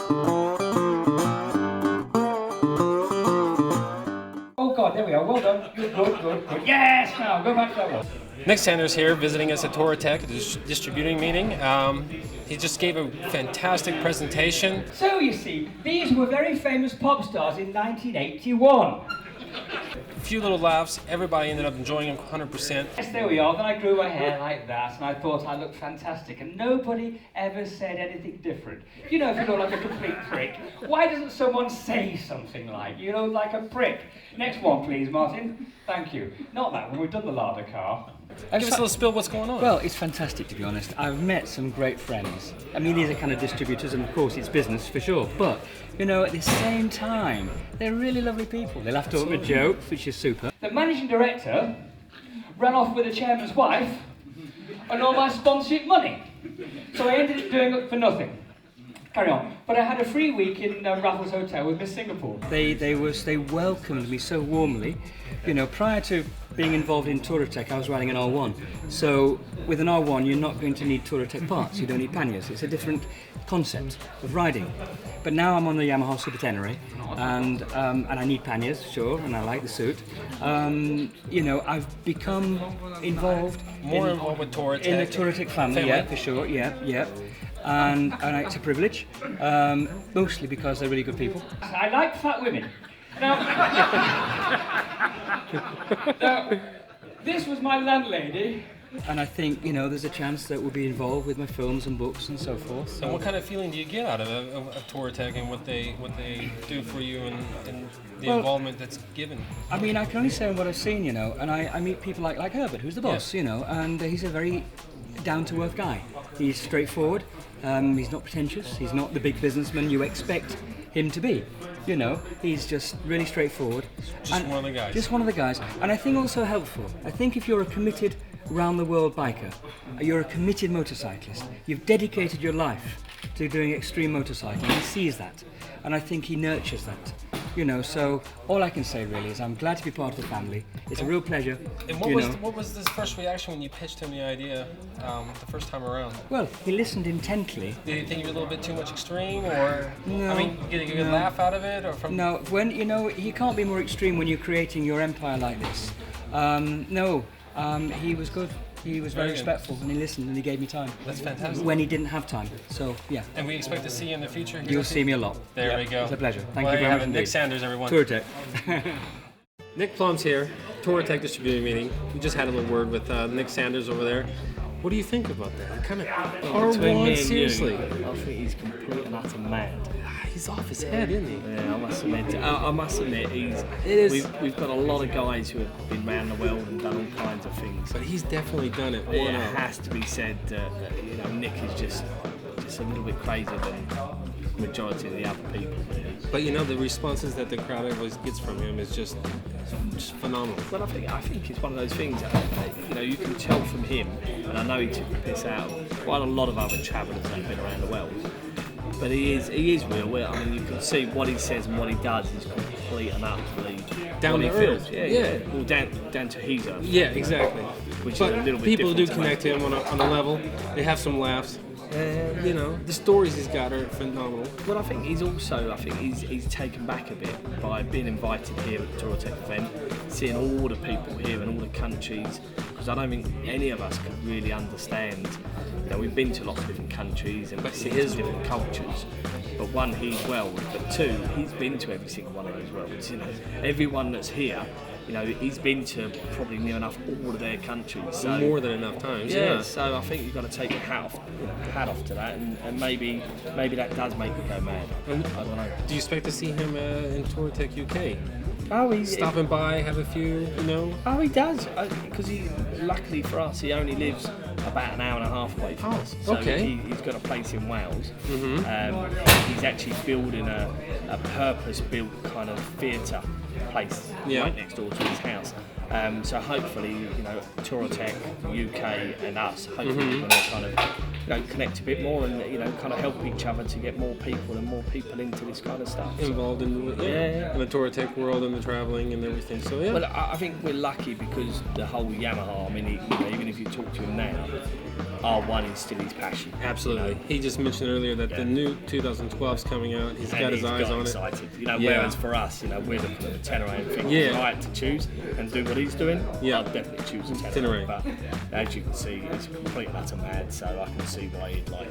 Oh God, there we are. Well done. Good. Yes. Now go back to that one. Nick Sanders here, visiting us at Touratech, a distributing meeting. He just gave a fantastic presentation. So you see, these were very famous pop stars in 1981. A few little laughs. Everybody ended up enjoying them 100%. Yes, there we are. Then I grew my hair like that, and I thought I looked fantastic, and nobody ever said anything different. You know, if you look like a complete prick, why doesn't someone say something like, you know, like a prick? Next one, please, Martin. Thank you. Not that one. We've done the larder car. Give us a little spill what's going on. Well, it's fantastic, to be honest. I've met some great friends. I mean, these are kind of distributors, and of course it's business for sure, but you know, at the same time, they're really lovely people. They laugh over jokes, which is super. The managing director ran off with the chairman's wife and all my sponsorship money. So I ended up doing it for nothing. Carry on. But I had a free week in Raffles Hotel with Miss Singapore. They welcomed me so warmly. You know, prior to being involved in Touratech, I was riding an R1. So with an R1, you're not going to need Touratech parts. You don't need panniers. It's a different concept of riding. But now I'm on the Yamaha Super Tenere, and I need panniers, sure, and I like the suit. You know, I've become involved involved with Touratech. In the Touratech family, yeah, for sure, yeah. And it's a privilege, mostly because they're really good people. I like fat women. Now, this was my landlady. And I think, you know, there's a chance that we'll be involved with my films and books and so forth. So. And what kind of feeling do you get out of Touratech and what they do for you and the involvement that's given? I mean, I can only say what I've seen, you know, and I meet people like Herbert, who's the boss, you know, and he's a very down-to-earth guy. He's straightforward, he's not pretentious, he's not the big businessman you expect him to be. You know, he's just really straightforward. Just one of the guys. Just one of the guys. And I think also helpful. I think if you're a committed round-the-world biker, you're a committed motorcyclist, you've dedicated your life to doing extreme motorcycling, he sees that. And I think he nurtures that. You know, so all I can say really is I'm glad to be part of the family. It's a real pleasure. And what was his first reaction when you pitched him the idea the first time around? Well, he listened intently. Did he think you were a little bit too much extreme, or no? I mean, did you get a good laugh out of it, or from? No, when you know, you can't be more extreme when you're creating your empire like this. He was good. He was very respectful, and he listened, and he gave me time. That's fantastic. When he didn't have time, so yeah. And we expect to see you in the future. You'll see me a lot. There we go. It's a pleasure. Thank you very much indeed. Nick Sanders, everyone. Touratech. Nick Plum's here, Touratech distributing meeting. We just had a little word with Nick Sanders over there. What do you think about that? Kind of R1, seriously. I think he's complete and utter mad. He's off his head, isn't he? Yeah, I must admit, we've got a lot of guys who have been around the world and done all kinds of things. But he's definitely done it. It has to be said that you know, Nick is just a little bit crazier than the majority of the other people. But you know, the responses that the crowd always gets from him is just phenomenal. Well, I think it's one of those things that, you know, you can tell from him, and I know he took the piss out of quite a lot of other travellers that have been around the world. But he is real. I mean, you can see what he says and what he does is complete and utterly down what to he earth. feels. Yeah. Well, down to his earth. Yeah, exactly. Which but is a little bit people do different connect to him on a level. They have some laughs. And, you know, the stories he's got are phenomenal. Well, I think he's taken back a bit by being invited here at the Touratech event, seeing all the people here and all the countries, because I don't think any of us could really understand. You know, we've been to lots of different countries and seen different cultures, but one, he's world, but two, he's been to every single one of those worlds. You know, everyone that's here, you know, he's been to probably near enough all of their countries. So, more than enough times. Yeah. So I think you've got to take your hat off to that, and maybe that does make you go mad. I don't know. Do you expect to see him in Touratech UK? Oh, he's stopping by, have a few, you know? Oh, he does, because luckily for us, he only lives about an hour and a half away from us. So okay. He's got a place in Wales. Mm-hmm. He's actually building a purpose-built kind of theatre place right next door to his house. So hopefully, you know, Touratech UK and us, hopefully we're going to kind of, you know, connect a bit more and, you know, kind of help each other to get more people into this kind of stuff. Involved in the Touratech world and the travelling and everything. So Well, I think we're lucky because the whole Yamaha. I mean, you know, even if you talk to him now, R1 is still his passion. Absolutely. He just mentioned earlier that the new 2012's coming out. He's got his eyes on excited. it. You know, whereas for us, you know, we're looking at the 1008 and thinking, if I had to choose and do what he's doing, I'd definitely choose a 1008. But as you can see, he's complete and utter mad, so I can see why he'd like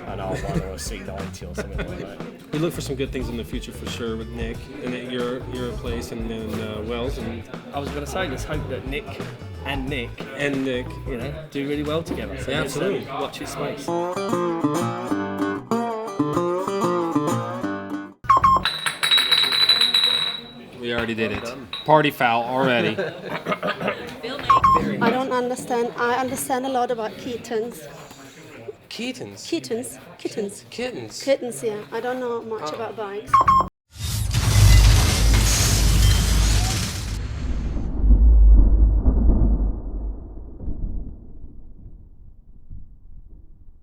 an R1 or a C90 or something like that. We look for some good things in the future for sure with Nick and at your place and then Wells. And I was going to say, let's hope that Nick, you know, do really well together. So absolutely. Watch his space. We already did it. Party foul already. I don't understand. I understand a lot about kittens. Kittens? Kittens. Kittens? Kittens, yeah. I don't know much about bikes.